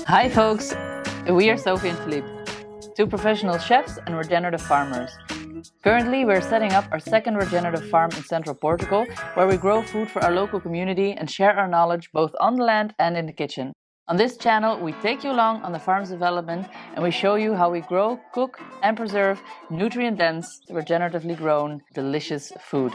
Hi folks, we are Sophie and Philippe, two professional chefs and regenerative farmers. Currently we're setting up our second regenerative farm in central Portugal, where we grow food for our local community and share our knowledge both on the land and in the kitchen. On this channel we take you along on the farm's development and we show you how we grow, cook and preserve nutrient-dense, regeneratively grown, delicious food.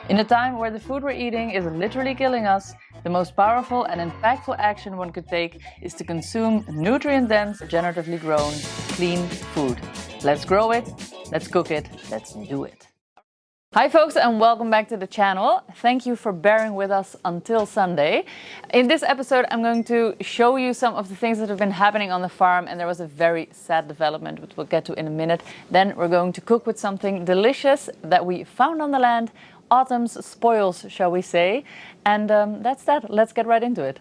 In a time where the food we're eating is literally killing us, the most powerful and impactful action one could take is to consume nutrient-dense, regeneratively grown, clean food. Let's grow it, let's cook it, let's do it. Hi folks, and welcome back to the channel. Thank you for bearing with us until Sunday. In this episode I'm going to show you some of the things that have been happening on the farm, and there was a very sad development which we'll get to in a minute. Then we're going to cook with something delicious that we found on the land. Autumn's spoils, shall we say. And that's that. Let's get right into it.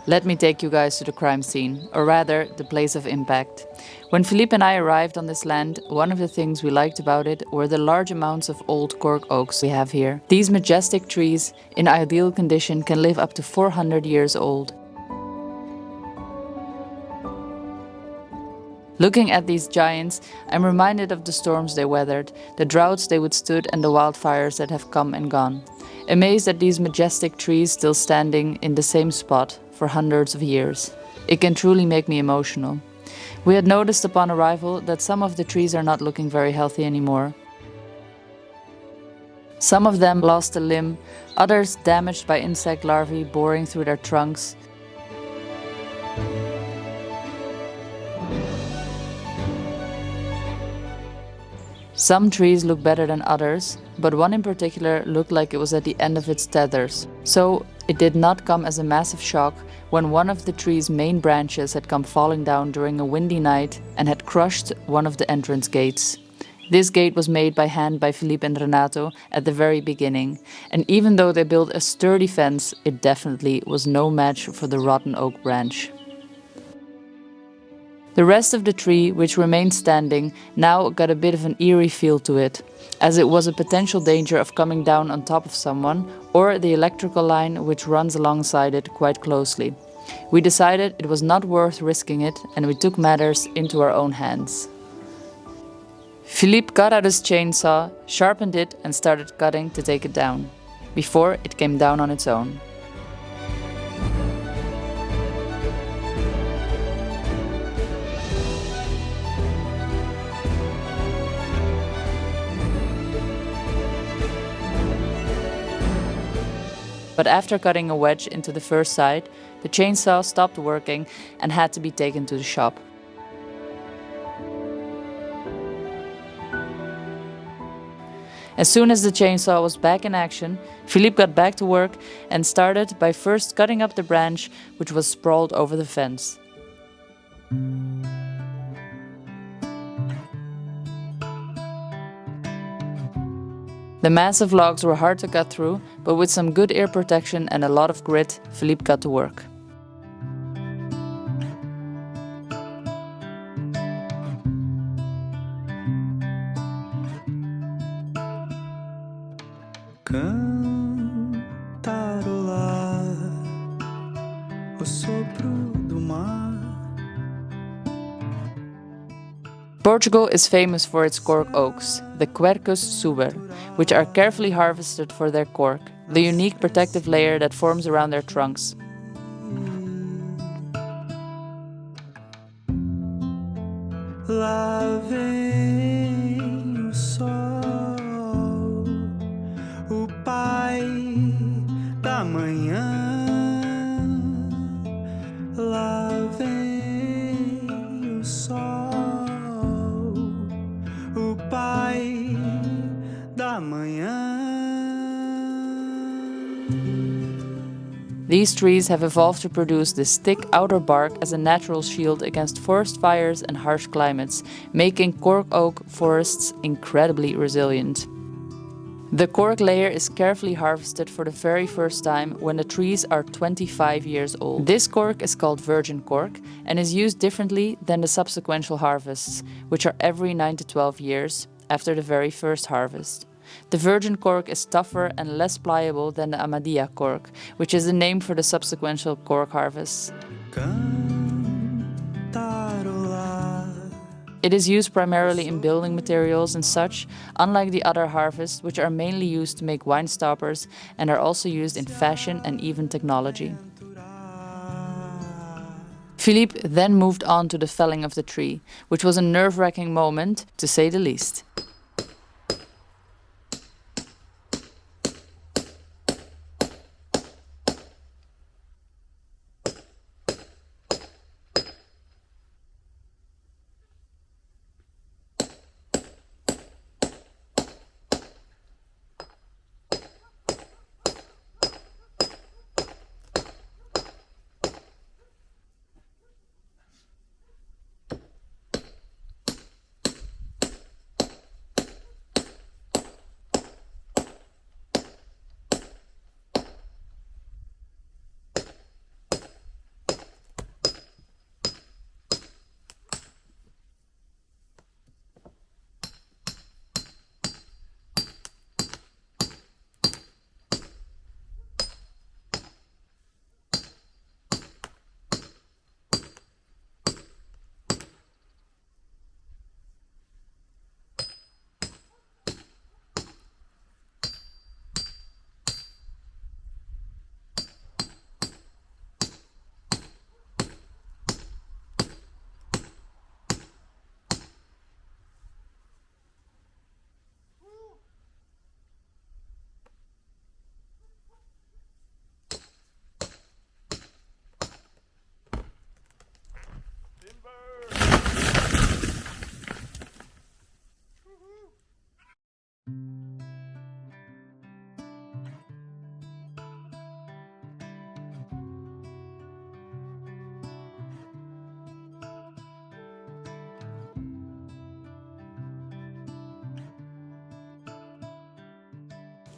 Let me take you guys to the crime scene, or rather, the place of impact. When Philippe and I arrived on this land, one of the things we liked about it were the large amounts of old cork oaks we have here. These majestic trees, in ideal condition, can live up to 400 years old. Looking at these giants, I'm reminded of the storms they weathered, the droughts they withstood, and the wildfires that have come and gone. Amazed at these majestic trees still standing in the same spot for hundreds of years. It can truly make me emotional. We had noticed upon arrival that some of the trees are not looking very healthy anymore. Some of them lost a limb, others damaged by insect larvae boring through their trunks. Some trees look better than others, but one in particular looked like it was at the end of its tethers. So it did not come as a massive shock when one of the tree's main branches had come falling down during a windy night and had crushed one of the entrance gates. This gate was made by hand by Philippe and Renato at the very beginning, and even though they built a sturdy fence, it definitely was no match for the rotten oak branch. The rest of the tree, which remained standing, now got a bit of an eerie feel to it, as it was a potential danger of coming down on top of someone or the electrical line which runs alongside it quite closely. We decided it was not worth risking it, and we took matters into our own hands. Philippe got out his chainsaw, sharpened it and started cutting to take it down, before it came down on its own. But after cutting a wedge into the first side, the chainsaw stopped working and had to be taken to the shop. As soon as the chainsaw was back in action, Philippe got back to work and started by first cutting up the branch which was sprawled over the fence. The massive logs were hard to cut through, but with some good ear protection and a lot of grit, Philippe got to work. Cantarolar o sopro do mar. Portugal is famous for its cork oaks, the Quercus suber, which are carefully harvested for their cork, the unique protective layer that forms around their trunks. Lá vem o sol, o pai da manhã. Lá vem o sol, o pai da manhã. These trees have evolved to produce this thick outer bark as a natural shield against forest fires and harsh climates, making cork oak forests incredibly resilient. The cork layer is carefully harvested for the very first time when the trees are 25 years old. This cork is called virgin cork and is used differently than the subsequent harvests, which are every 9 to 12 years after the very first harvest. The virgin cork is tougher and less pliable than the Ahmadiyya cork, which is the name for the subsequent cork harvests. Cantarolar. It is used primarily in building materials and such, unlike the other harvests, which are mainly used to make wine stoppers and are also used in fashion and even technology. Philippe then moved on to the felling of the tree, which was a nerve-wracking moment, to say the least.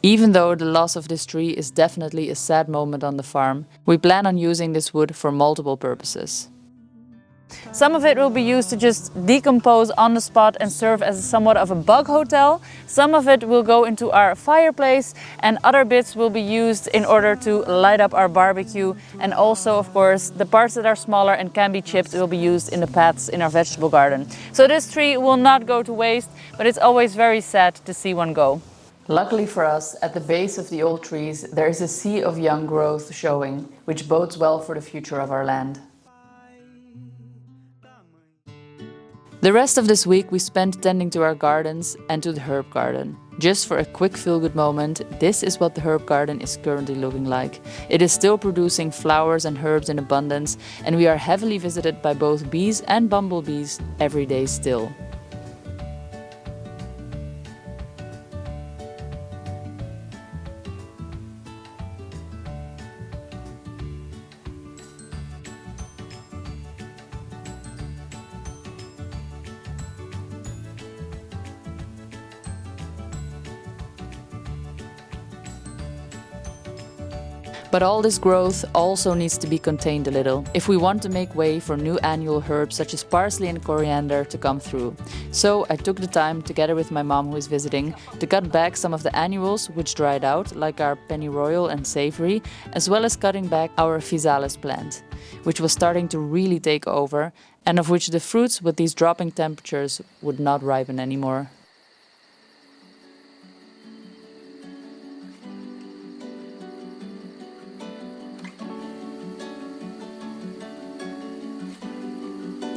Even though the loss of this tree is definitely a sad moment on the farm, we plan on using this wood for multiple purposes. Some of it will be used to just decompose on the spot and serve as somewhat of a bug hotel. Some of it will go into our fireplace, and other bits will be used in order to light up our barbecue. And also, of course, the parts that are smaller and can be chipped will be used in the paths in our vegetable garden. So this tree will not go to waste, but it's always very sad to see one go. Luckily for us, at the base of the old trees, there is a sea of young growth showing, which bodes well for the future of our land. The rest of this week we spent tending to our gardens and to the herb garden. Just for a quick feel-good moment, this is what the herb garden is currently looking like. It is still producing flowers and herbs in abundance, and we are heavily visited by both bees and bumblebees every day still. But all this growth also needs to be contained a little if we want to make way for new annual herbs such as parsley and coriander to come through. So I took the time, together with my mom who is visiting, to cut back some of the annuals which dried out, like our pennyroyal and savory, as well as cutting back our physalis plant, which was starting to really take over, and of which the fruits with these dropping temperatures would not ripen anymore.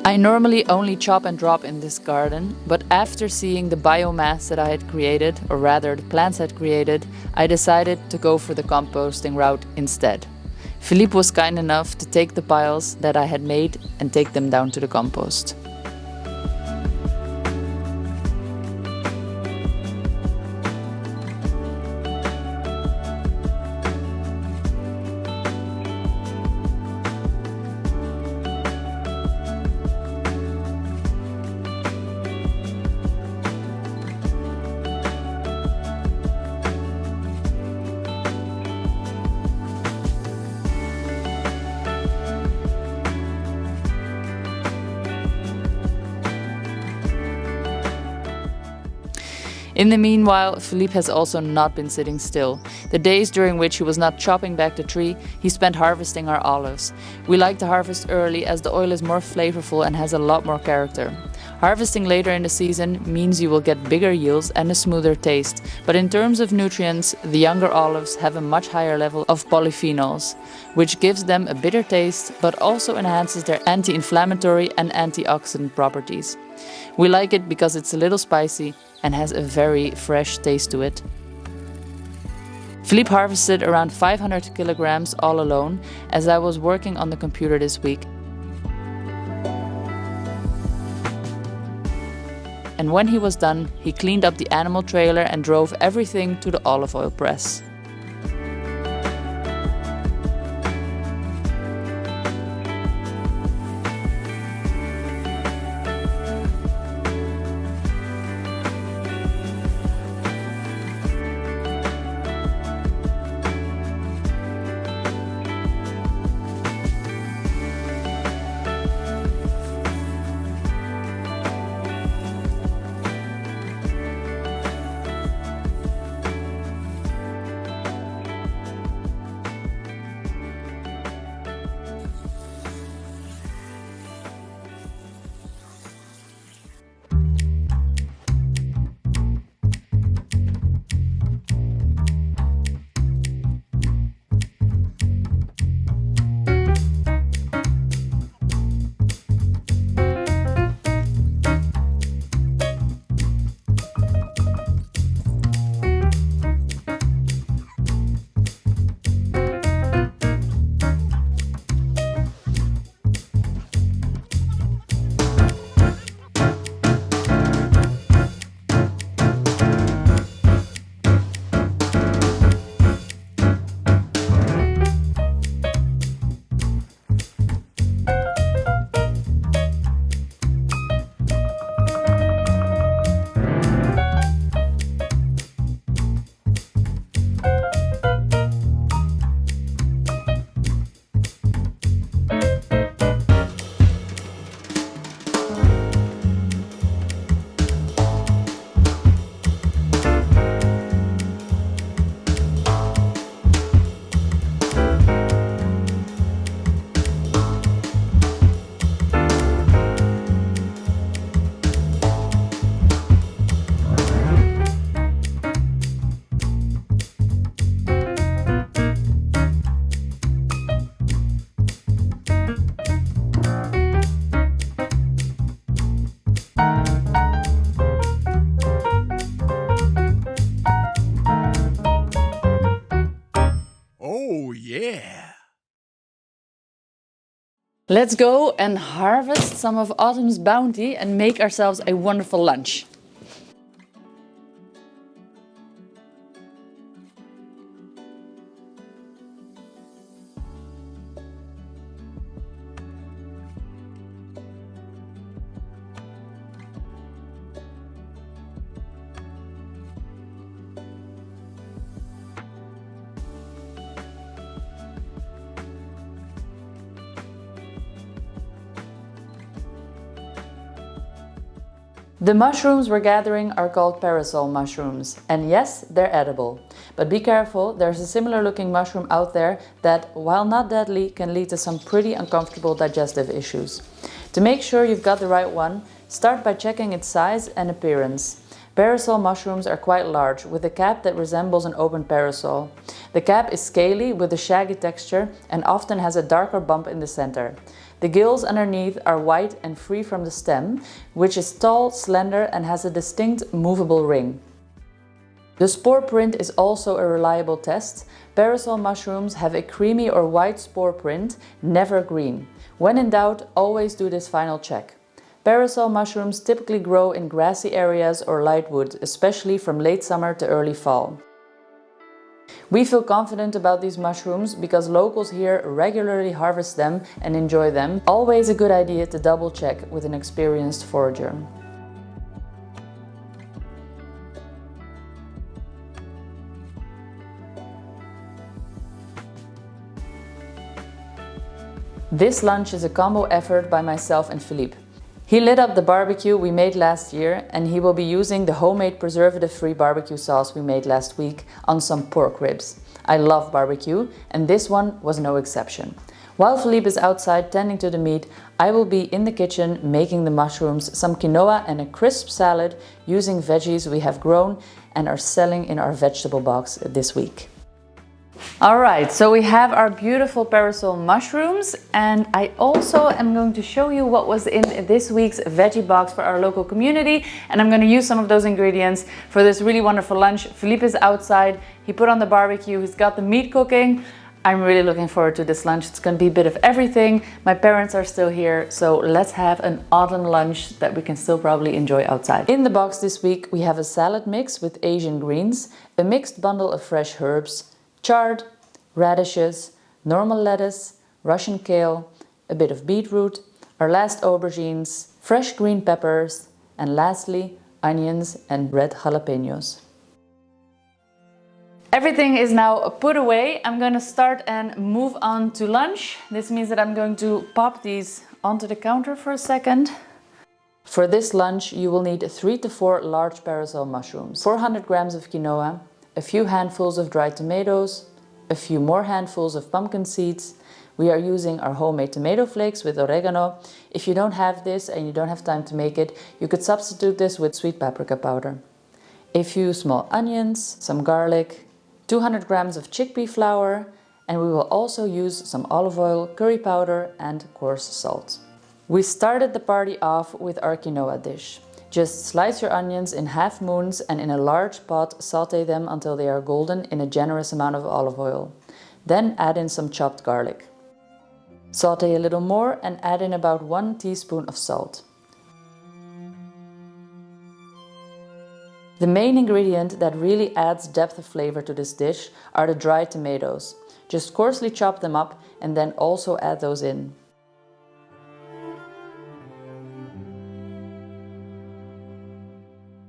I normally only chop and drop in this garden, but after seeing the biomass that I had created, or rather the plants had created, I decided to go for the composting route instead. Philippe was kind enough to take the piles that I had made and take them down to the compost. In the meanwhile, Philippe has also not been sitting still. The days during which he was not chopping back the tree, he spent harvesting our olives. We like to harvest early as the oil is more flavorful and has a lot more character. Harvesting later in the season means you will get bigger yields and a smoother taste, but in terms of nutrients, the younger olives have a much higher level of polyphenols, which gives them a bitter taste but also enhances their anti-inflammatory and antioxidant properties. We like it because it's a little spicy and has a very fresh taste to it. Philippe harvested around 500 kilograms all alone as I was working on the computer this week. And when he was done, he cleaned up the animal trailer and drove everything to the olive oil press. Oh, yeah. Let's go and harvest some of autumn's bounty and make ourselves a wonderful lunch. The mushrooms we're gathering are called parasol mushrooms, and yes, they're edible. But be careful, there's a similar looking mushroom out there that, while not deadly, can lead to some pretty uncomfortable digestive issues. To make sure you've got the right one, start by checking its size and appearance. Parasol mushrooms are quite large, with a cap that resembles an open parasol. The cap is scaly with a shaggy texture and often has a darker bump in the center. The gills underneath are white and free from the stem, which is tall, slender and has a distinct movable ring. The spore print is also a reliable test. Parasol mushrooms have a creamy or white spore print, never green. When in doubt, always do this final check. Parasol mushrooms typically grow in grassy areas or light wood, especially from late summer to early fall. We feel confident about these mushrooms because locals here regularly harvest them and enjoy them. Always a good idea to double check with an experienced forager. This lunch is a combo effort by myself and Philippe. He lit up the barbecue we made last year, and he will be using the homemade preservative-free barbecue sauce we made last week on some pork ribs. I love barbecue, and this one was no exception. While Philippe is outside tending to the meat, I will be in the kitchen making the mushrooms, some quinoa and a crisp salad using veggies we have grown and are selling in our vegetable box this week. Alright, so we have our beautiful parasol mushrooms, and I also am going to show you what was in this week's veggie box for our local community, and I'm going to use some of those ingredients for this really wonderful lunch. Philippe is outside, he put on the barbecue, he's got the meat cooking. I'm really looking forward to this lunch. It's going to be a bit of everything. My parents are still here, so let's have an autumn lunch that we can still probably enjoy outside. In the box this week we have a salad mix with Asian greens, a mixed bundle of fresh herbs, chard, radishes, normal lettuce, Russian kale, a bit of beetroot, our last aubergines, fresh green peppers, and lastly, onions and red jalapenos. Everything is now put away. I'm going to start and move on to lunch. This means that I'm going to pop these onto the counter for a second. For this lunch, you will need 3 to 4 large parasol mushrooms, 400 grams of quinoa, a few handfuls of dried tomatoes, a few more handfuls of pumpkin seeds. We are using our homemade tomato flakes with oregano. If you don't have this and you don't have time to make it, you could substitute this with sweet paprika powder. A few small onions, some garlic, 200 grams of chickpea flour, and we will also use some olive oil, curry powder and coarse salt. We started the party off with our quinoa dish. Just slice your onions in half moons and in a large pot sauté them until they are golden in a generous amount of olive oil. Then add in some chopped garlic. Sauté a little more and add in about 1 teaspoon of salt. The main ingredient that really adds depth of flavor to this dish are the dried tomatoes. Just coarsely chop them up and then also add those in.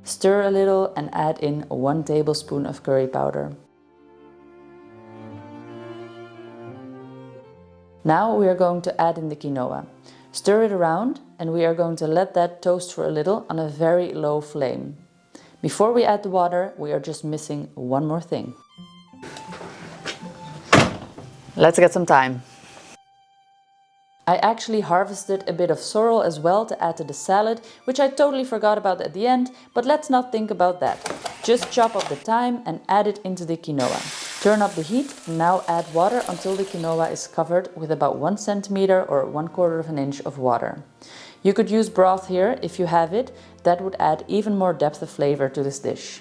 Stir a little and add in 1 tablespoon of curry powder. Now we are going to add in the quinoa. Stir it around and we are going to let that toast for a little on a very low flame. Before we add the water, we are just missing one more thing. Let's get some thyme. I actually harvested a bit of sorrel as well to add to the salad, which I totally forgot about at the end, but let's not think about that. Just chop up the thyme and add it into the quinoa. Turn up the heat and now add water until the quinoa is covered with about 1 centimeter or 1/4 of an inch of water. You could use broth here if you have it, that would add even more depth of flavor to this dish.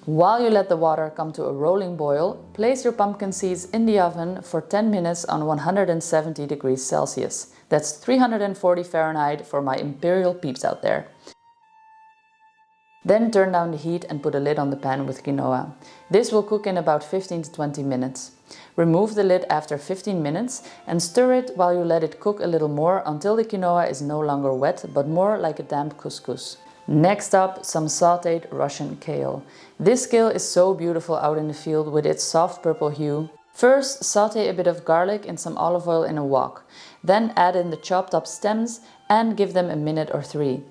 While you let the water come to a rolling boil, place your pumpkin seeds in the oven for 10 minutes on 170 degrees Celsius. That's 340 Fahrenheit for my imperial peeps out there. Then turn down the heat and put a lid on the pan with quinoa. This will cook in about 15 to 20 minutes. Remove the lid after 15 minutes and stir it while you let it cook a little more until the quinoa is no longer wet but more like a damp couscous. Next up, some sautéed Russian kale. This kale is so beautiful out in the field with its soft purple hue. First, sauté a bit of garlic in some olive oil in a wok. Then add in the chopped up stems and give them a minute or 3.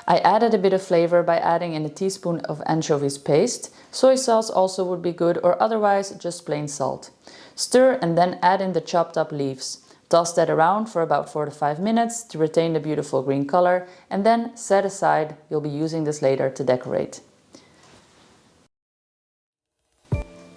I added a bit of flavor by adding in a teaspoon of anchovies paste. Soy sauce also would be good, or otherwise just plain salt. Stir and then add in the chopped up leaves. Toss that around for about 4 to 5 minutes to retain the beautiful green color and then set aside. You'll be using this later to decorate.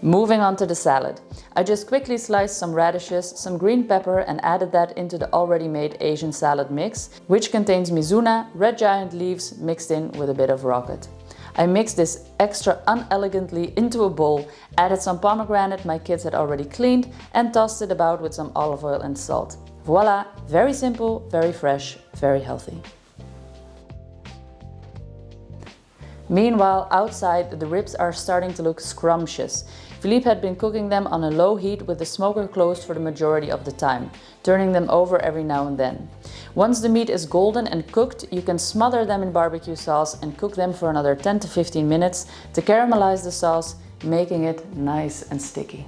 Moving on to the salad. I just quickly sliced some radishes, some green pepper and added that into the already made Asian salad mix, which contains mizuna, red giant leaves mixed in with a bit of rocket. I mixed this extra unelegantly into a bowl, added some pomegranate my kids had already cleaned and tossed it about with some olive oil and salt. Voila! Very simple, very fresh, very healthy. Meanwhile, outside the ribs are starting to look scrumptious. Philippe had been cooking them on a low heat with the smoker closed for the majority of the time, turning them over every now and then. Once the meat is golden and cooked, you can smother them in barbecue sauce and cook them for another 10 to 15 minutes to caramelize the sauce, making it nice and sticky.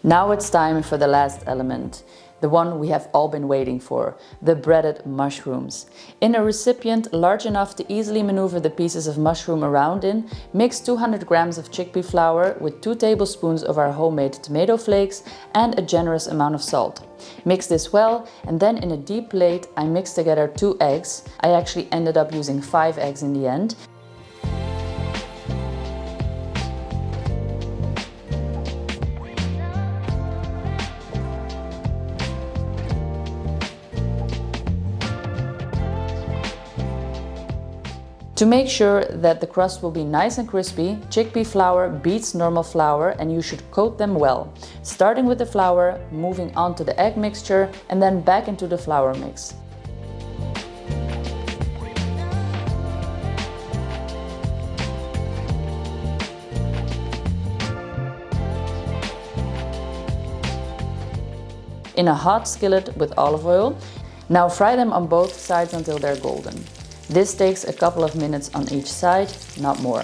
Now it's time for the last element, the one we have all been waiting for, the breaded mushrooms. In a recipient large enough to easily maneuver the pieces of mushroom around in, mix 200 grams of chickpea flour with 2 tablespoons of our homemade tomato flakes and a generous amount of salt. Mix this well, and then in a deep plate I mix together 2 eggs. I actually ended up using 5 eggs in the end. To make sure that the crust will be nice and crispy, chickpea flour beats normal flour and you should coat them well. Starting with the flour, moving on to the egg mixture and then back into the flour mix. In a hot skillet with olive oil. Now fry them on both sides until they're golden. This takes a couple of minutes on each side, not more.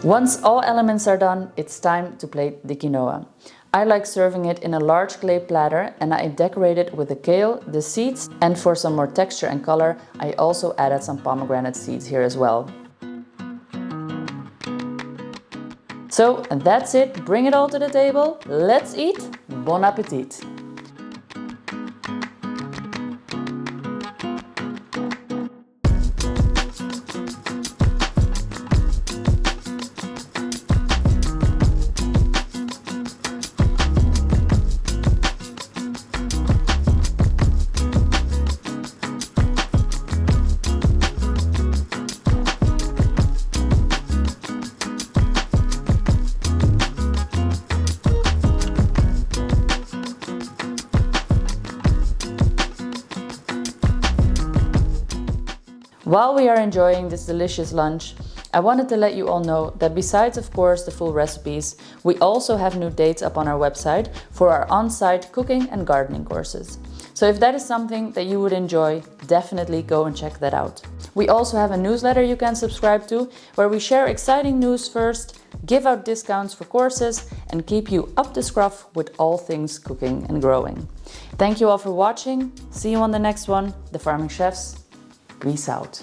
Once all elements are done, it's time to plate the quinoa. I like serving it in a large clay platter and I decorate it with the kale, the seeds, and for some more texture and color, I also added some pomegranate seeds here as well. So that's it, bring it all to the table, let's eat, bon appetit! While we are enjoying this delicious lunch, I wanted to let you all know that besides of course the full recipes, we also have new dates up on our website for our on-site cooking and gardening courses. So if that is something that you would enjoy, definitely go and check that out. We also have a newsletter you can subscribe to, where we share exciting news first, give out discounts for courses, and keep you up to scruff with all things cooking and growing. Thank you all for watching. See you on the next one. The Farming Chefs. Peace out.